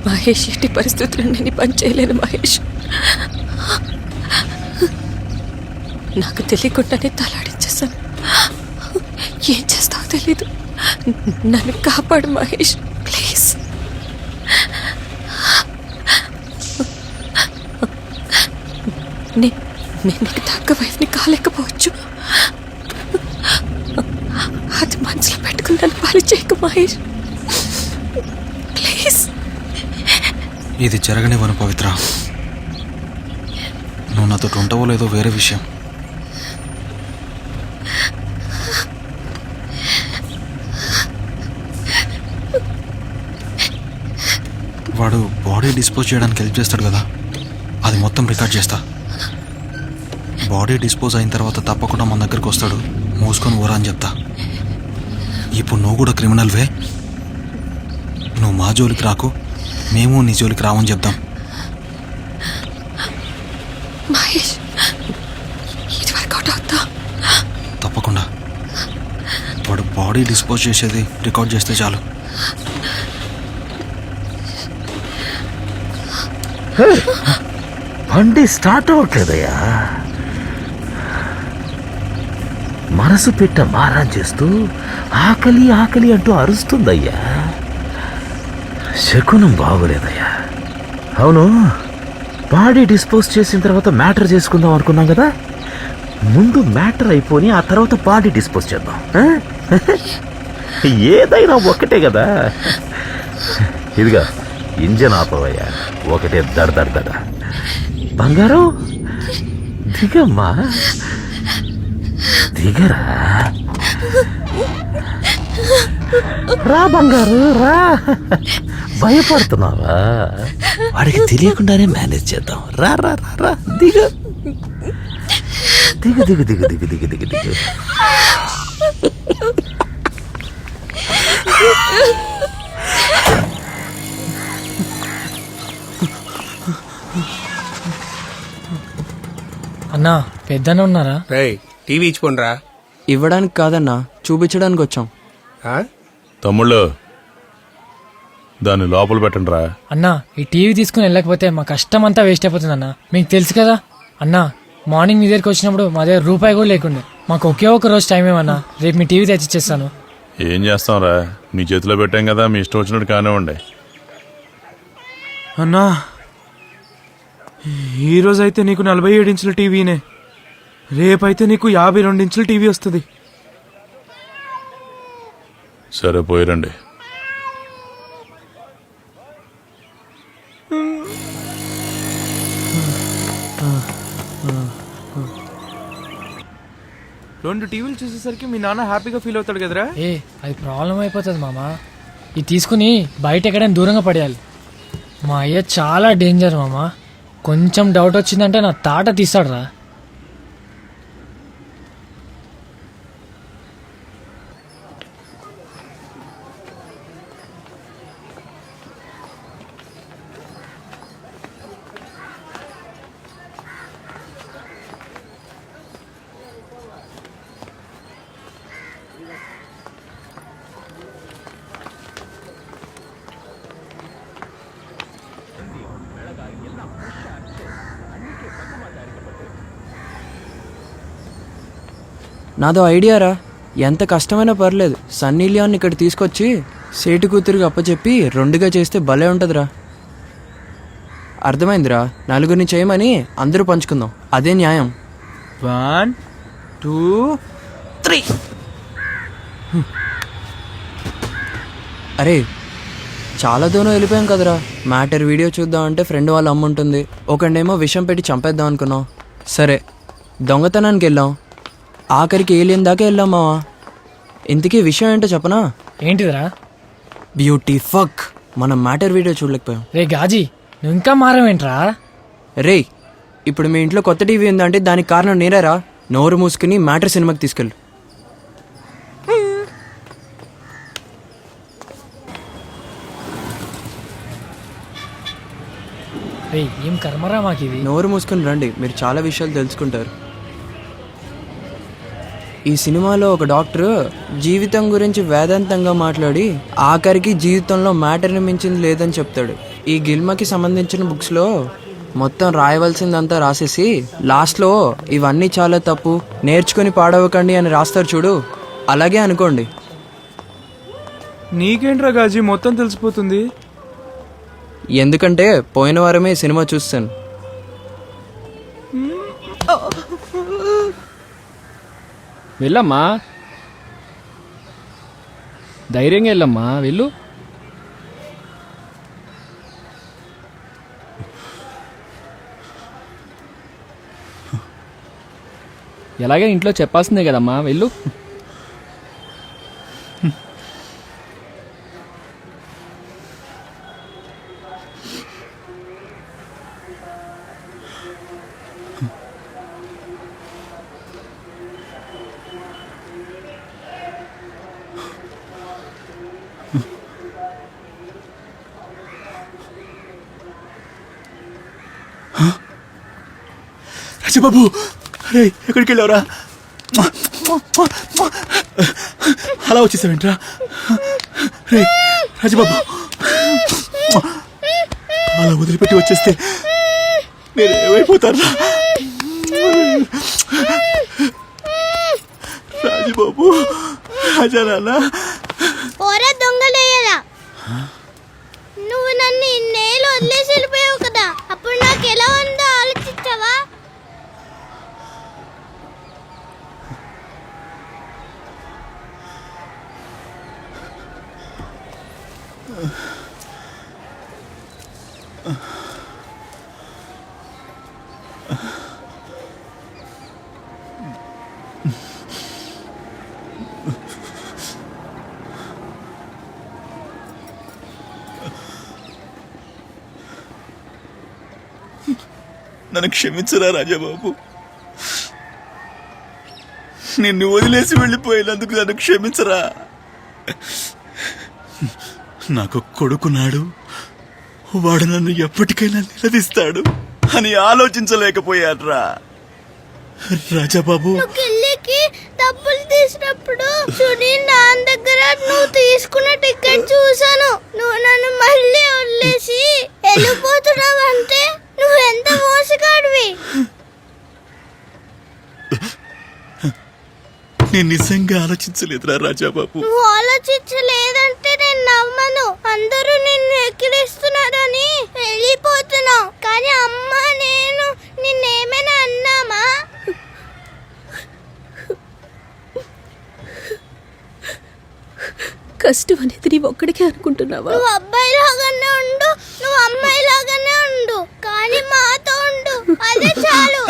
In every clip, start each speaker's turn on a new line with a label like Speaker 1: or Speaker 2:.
Speaker 1: మహేష్, ఎట్టి పరిస్థితుల్లో నేను పని చేయలేను మహేష్. నాకు తెలియకుండానే తలాడించేశాను. ఏం చేస్తావో తెలీదు. నన్ను కాపాడు మహేష్, ప్లీజ్. నేను నీకు తగ్గ వైఫ్ని కాలేకపోవచ్చు. అది మనసులో పెట్టుకుని నన్ను పాలు చేయకు మహేష్, ప్లీజ్.
Speaker 2: ఇది జరగనివ్వను పవిత్ర. నువ్వు నాతో ఉంటావో లేదో వేరే విషయం. వాడు బాడీ డిస్పోజ్ చేయడానికి హెల్ప్ చేస్తాడు కదా, అది మొత్తం రికార్డ్ చేస్తా. బాడీ డిస్పోజ్ అయిన తర్వాత తప్పకుండా మన దగ్గరికి వస్తాడు. మూసుకొని ఊరా అని చెప్తా. ఇప్పుడు నువ్వు కూడా క్రిమినల్వే. నువ్వు మా జోలికి రాకు, మేము నీ జోలికి రావని చెప్దాం.
Speaker 1: మహేష్, ఇది వర్కౌట్ అవుతా?
Speaker 2: తప్పకుండా. వాడు బాడీ డిస్పోజ్ చేసేది రికార్డ్ చేస్తే చాలు.
Speaker 3: బండి స్టార్ట్ అవ్వట్లేదయ్యా. మనసు పెట్ట మారం చేస్తూ ఆకలి ఆకలి అంటూ అరుస్తుందయ్యా. శకునం బాగోలేదయ్యా. అవును, బాడీ డిస్పోజ్ చేసిన తర్వాత మ్యాటర్ చేసుకుందాం అనుకున్నాం కదా. ముందు మ్యాటర్ అయిపోయి ఆ తర్వాత బాడీ డిస్పోజ్ చేద్దాం. ఏదైనా ఒకటే కదా. ఇదిగా ఇంజన్ ఆపవయ్యా. ఒకటే దడ దడ దడ. బంగారం దిగమ్మా, దిగరా. రా బంగారు రా. భయపడుతున్నావా? వాడికి తెలియకుండానే మేనేజ్ చేద్దాం. రా రా రా రా. దిగ దిగు దిగు దిగు దిగు దిగు దిగు దిగు.
Speaker 4: అన్నా, పెద్దనే ఉన్నారా?
Speaker 5: రేయ్, టీవీ ఇచ్చుకోండిరా.
Speaker 6: ఇవ్వడానికి కాదన్నా, చూపించడానికి వచ్చాం.
Speaker 7: తమ్ముళ్ళు, దాన్ని లోపల పెట్టండి రా.
Speaker 4: అన్నా, ఈ టీవీ తీసుకుని వెళ్ళకపోతే మా కష్టం అంతా వేస్ట్ అయిపోతుంది అన్నా. మీకు తెలుసు కదా అన్నా, మార్నింగ్ మీ దగ్గరికి వచ్చినప్పుడు మా దగ్గర రూపాయి కూడా లేకుండే. మాకు ఒకే ఒక రోజు టైం ఏమన్నా, రేపు మీ టీవీ తెచ్చిచ్చేస్తాను.
Speaker 7: ఏం చేస్తాం రా, మీ చేతిలో పెట్టాం కదా, మీ ఇష్టం వచ్చినట్టు కానివ్వండి.
Speaker 8: అన్నా, ఈరోజు అయితే నీకు 47 ఇంచుల టీవీనే, రేపైతే నీకు 52 ఇంచుల టీవీ వస్తుంది.
Speaker 7: సరే పోయిరండి.
Speaker 8: రెండు టీవీలు చూసేసరికి మీ నాన్న హ్యాపీగా ఫీల్ అవుతాడు కదరా.
Speaker 4: అది ప్రాబ్లం అయిపోతుంది మామా. ఇది తీసుకుని బయట ఎక్కడైనా దూరంగా పడేయాలి. మా అయ్య చాలా డేంజర్ మామా. కొంచెం డౌట్ వచ్చిందంటే నా తాట తీస్తాడు రా.
Speaker 6: నాదో ఐడియా రా. ఎంత కష్టమైనా పర్లేదు, సన్నీ లియోన్ ఇక్కడ తీసుకొచ్చి సేటు కూతురికి అప్పచెప్పి రెండుగా చేస్తే భలే ఉంటుందిరా. అర్థమైందిరా, నలుగురిని చేయమని అందరూ పంచుకుందాం, అదే న్యాయం.
Speaker 8: 1 2 3.
Speaker 6: అరే, చాలా దూరం వెళ్ళిపోయాం కదరా. మ్యాటర్ వీడియో చూద్దాం అంటే ఫ్రెండ్ వాళ్ళ అమ్మ ఉంటుంది, ఒకడేమో విషం పెట్టి చంపేద్దాం అనుకున్నాం. సరే, దొంగతనానికి వెళ్ళాం, ఆఖరికి ఏలియన్ దాకా వెళ్ళాం మావా. ఇంతకీ విషయం ఏంటో చెప్పనా?
Speaker 4: ఏంటిదిరా?
Speaker 6: Beauty fuck. మనం మ్యాటర్ వీడియో చూడలేకపోయాం.
Speaker 4: రే గాజీ, నువ్వు ఇంకా మారవేంట్రా?
Speaker 6: రే, ఇప్పుడు మీ ఇంట్లో కొత్త టీవీ ఉందంటే దానికి కారణం నేనేరా. నోరు మూసుకుని మ్యాటర్ సినిమాకి తీసుకెళ్ళు.
Speaker 4: రే, ఏం కర్మరా మాకిది.
Speaker 6: నోరు మూసుకుని రండి, మీరు చాలా విషయాలు తెలుసుకుంటారు. ఈ సినిమాలో ఒక డాక్టర్ జీవితం గురించి వేదాంతంగా మాట్లాడి ఆఖరికి జీవితంలో మ్యాటర్ని మించింది లేదని చెప్తాడు. ఈ గిల్మకి సంబంధించిన బుక్స్లో మొత్తం రాయవలసిందంతా రాసేసి లాస్ట్లో ఇవన్నీ చాలా తప్పు, నేర్చుకుని పాడవకండి అని రాస్తారు చూడు, అలాగే అనుకోండి.
Speaker 8: నీకేంట్రా గాజీ మొత్తం తెలిసిపోతుంది.
Speaker 6: ఎందుకంటే పోయిన వారమే సినిమా చూస్తాను.
Speaker 5: వెళ్ళమ్మా, ధైర్యంగా వెళ్ళమ్మా, వెళ్ళు. ఎలాగే ఇంట్లో చెప్పాల్సిందే కదమ్మా, వెళ్ళు.
Speaker 2: రాజబాబు, రే ఎక్కడికి వెళ్ళావురా? అలా వచ్చేసావేంట్రా? రే రాజబాబు, అలా వదిలిపెట్టి వచ్చేస్తే నేను ఏమైపోతారా? రాజబాబు, రాజా నాన్న.
Speaker 9: ఓరా దొంగలేయరా, నువ్వు నన్ను ఇన్నేళ్ళు వదిలేసి వెళ్ళిపోయావు కదా, అప్పుడు నాకు ఎలా ఉందో ఆలోచించావా?
Speaker 2: నన్ను క్షమించరా రాజాబాబు, నిన్ను వదిలేసి వెళ్ళిపోయినందుకు నన్ను క్షమించరా. నాకు కొడుకున్నాడు, వాడు నన్ను ఎప్పటికైనా నిలదీస్తాడు అని ఆలోచించలేకపోయాడ్రా రాజాబాబు.
Speaker 9: నువ్వు కిల్లికి డబ్బులు తీసినప్పుడు సునీల్ నాన్న దగ్గర నువ్వు తీసుకున్న టికెట్ చూసాను. నువ్వు నన్ను మళ్ళీ వదిలేసి వెళ్ళిపోతున్నావు అంటే నువ్వు ఎంత మోసగాడివి.
Speaker 2: నేను నిజంగా ఆలోచించలేదురా రాజాబాబు.
Speaker 9: నువ్వు ఆలోచించలేదంటే నేను నమ్మను. అందరూ నిన్ను ఎక్కిరిస్తున్నారని వెళ్ళిపోతున్నావు, కానీ అమ్మ నేను నిన్నేమైనా అన్నామా?
Speaker 1: కష్టం అనేది నీ ఒక్కడికే అనుకుంటున్నావా?
Speaker 9: నువ్వు అబ్బాయి లాగానే ఉండు, నువ్వు అమ్మాయి లాగానే ఉండు, కానీ మాతో ఉండు, అదే చాలు.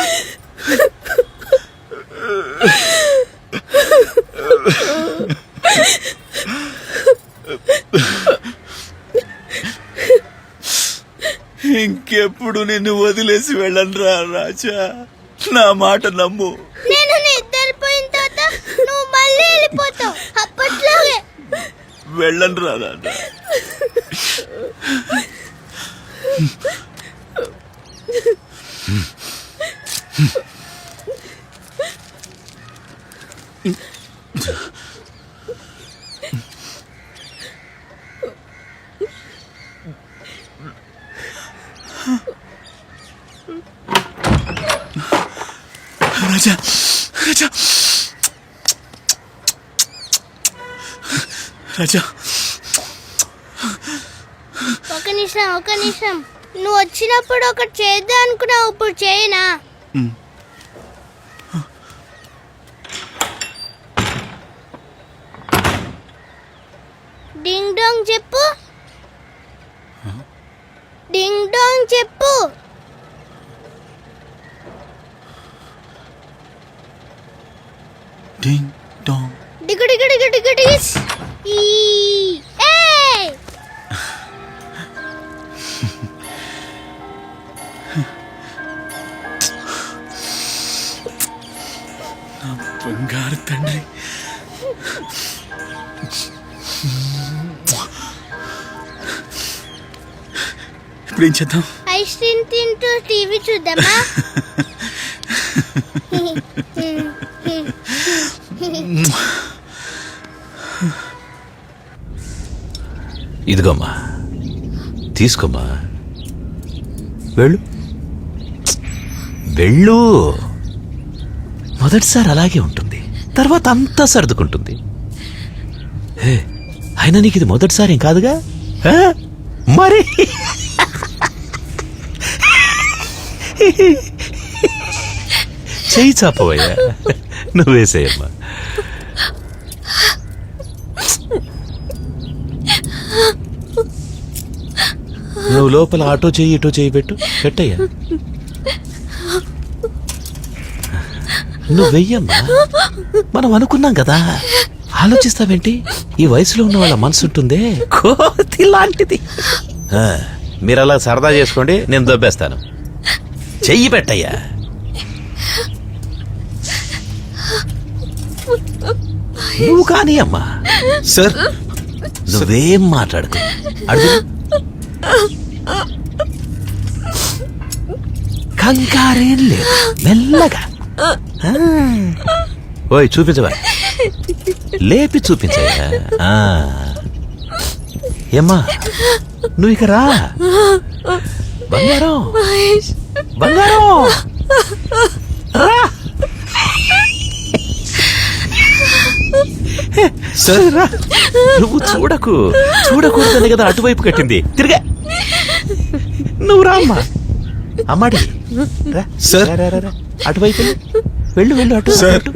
Speaker 2: ఇంకెప్పుడు నిన్ను వదిలేసి వెళ్ళనురా రాజా, నా మాట నమ్ము.
Speaker 9: నేను నిద్రపోయిన తర్వాత నువ్వు మళ్ళీ వెళ్ళిపోతావు, అప్పట్లాగే.
Speaker 2: వెళ్ళనురా నాన్న. రాజా, రాజా, రాజా.
Speaker 9: ఒక నిమిషం, నువ్వు వచ్చినప్పుడు ఒకటి చేద్దాం అనుకున్నావు, ఇప్పుడు చేయనా? డింగ్ డాంగ్ చెప్పు, డింగ్ డాంగ్ చెప్పు.
Speaker 2: Ding dong.
Speaker 9: డిగు డిగు డిగు డిగు డిస్. ఈ ఏయ్,
Speaker 2: నా బంగారు తండ్రి. ఇప్పుడు ఏం చేద్దాం?
Speaker 9: ఐస్ క్రీమ్ తింటూ టీవీ చూద్దామా?
Speaker 3: ఇదిగోమ్మా, తీసుకోమ్మా, వెళ్ళు వెళ్ళు. మొదటిసారి అలాగే ఉంటుంది, తర్వాత అంతా సర్దుకుంటుంది. అయినా నీకు ఇది మొదటిసారి ఏం కాదుగా? మరి చేయి చాపవయ్యా, నువ్వేసేయమ్మా. నువ్వు లోపల ఆటో చెయ్యి ఇటో చెయ్యి పెట్టయ్యా. నువ్వు వెయ్యమ్మా, మనం అనుకున్నాం కదా. ఆలోచిస్తావేంటి? ఈ వయసులో ఉన్న వాళ్ళ మనసు ఉంటుందే కోతి లాంటిది. మీరు అలా సరదా చేసుకోండి, నేను దొబ్బేస్తాను. చెయ్యి పెట్టయ్యా. నువ్వు కానీ అమ్మా.
Speaker 2: సార్
Speaker 3: నువ్వేం మాట్లాడుకో, అడుగు. కంగారేం లేదు, మెల్లగా. ఓయ్ చూపించవా, లేపి చూపించయ్యా. ఏమ్మా నువ్వు ఇక రా. బంగారం బంగారం రా. సరే రా. నువ్వు చూడకూడదని కదా అటువైపు కట్టింది. తిరిగా నువ్వు రా అమ్మా. అమ్మాడి రా.
Speaker 2: సార్.
Speaker 3: రా. అటువైపు వెళ్ళు అటు
Speaker 2: సార్.
Speaker 3: అటు.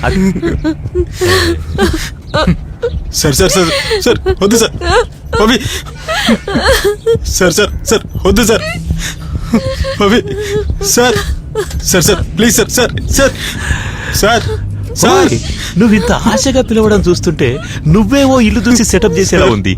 Speaker 3: అటు.
Speaker 2: సార్ సార్ సార్ సార్ వద్దు సార్. అవి సార్ సార్ సార్ వద్దు సార్. అవి sir sir sir please sir sir sir sir sir.
Speaker 3: నువ్వు ఇంత ఆశగా పిలవడం చూస్తుంటే నువ్వేమో ఇల్లు చూసి సెటప్ చేసేలా ఉంది.